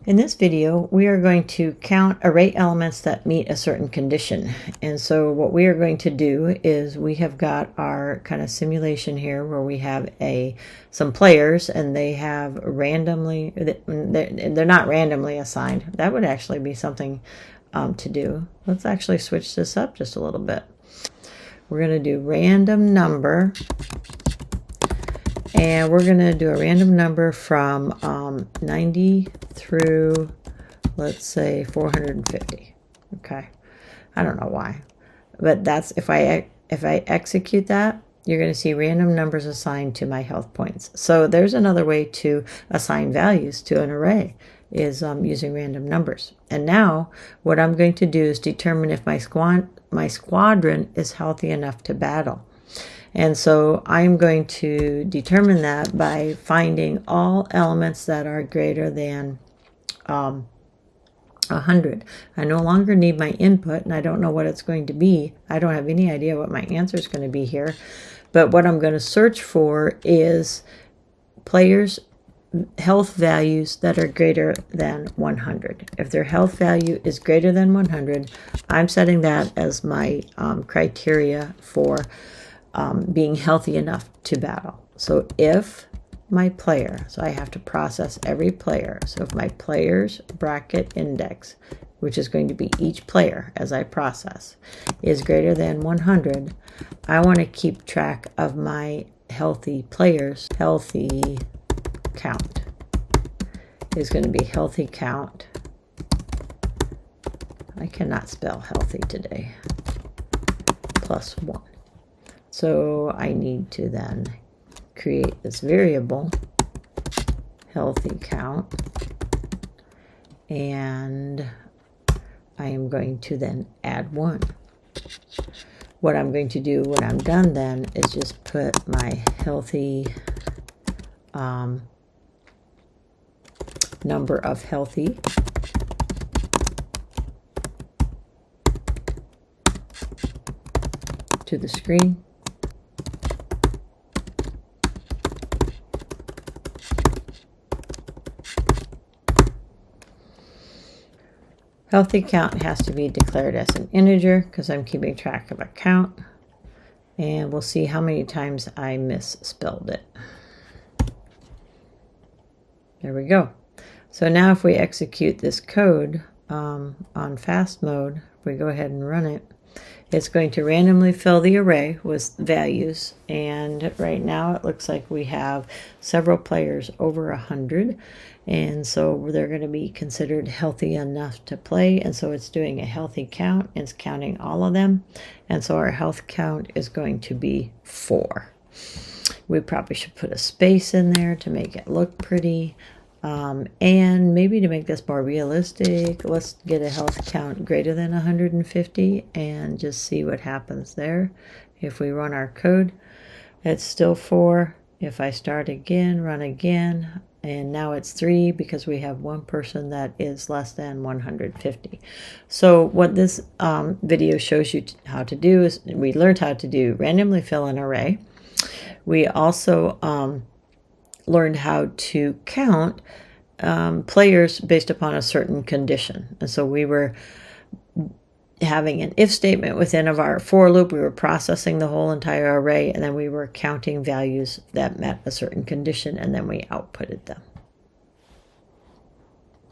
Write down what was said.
In this video, we are going to count array elements that meet a certain condition. And so what we are going to do is we have got our kind of simulation here where we have some players and they have randomly, they're not randomly assigned. That would actually be something to do. Let's actually switch this up just a little bit. We're going to do random number. And we're going to do a random number from 90 through, let's say, 450. Okay. I don't know why. But that's, if I execute that, you're going to see random numbers assigned to my health points. So there's another way to assign values to an array, is using random numbers. And now what I'm going to do is determine if my squadron is healthy enough to battle. And so I'm going to determine that by finding all elements that are greater than 100. I no longer need my input, and I don't know what it's going to be. I don't have any idea what my answer is going to be here. But what I'm going to search for is players' health values that are greater than 100. If their health value is greater than 100, I'm setting that as my criteria for being healthy enough to battle. So if my player, so I have to process every player. So if my player's bracket index, which is going to be each player as I process, is greater than 100, I want to keep track of my healthy players. Healthy count is going to be healthy count. I cannot spell healthy today. +1. So I need to then create this variable, healthy count, and I am going to then add 1. What I'm going to do when I'm done then is just put my healthy number of healthy to the screen. Healthy count has to be declared as an integer because I'm keeping track of a count. And we'll see how many times I misspelled it. There we go. So now if we execute this code on fast mode, if we go ahead and run it, it's going to randomly fill the array with values. And right now it looks like we have several players over 100. And so they're going to be considered healthy enough to play. And so it's doing a healthy count. It's counting all of them. And so our health count is going to be 4. We probably should put a space in there to make it look pretty. And maybe to make this more realistic, let's get a health count greater than 150 and just see what happens there. If we run our code, it's still 4. If I start again, run again, and now it's 3 because we have one person that is less than 150. So what this video shows you how to do is we learned how to do randomly fill an array. We also learned how to count players based upon a certain condition. And so we were having an if statement within of our for loop. We were processing the whole entire array, and then we were counting values that met a certain condition, and then we outputted them.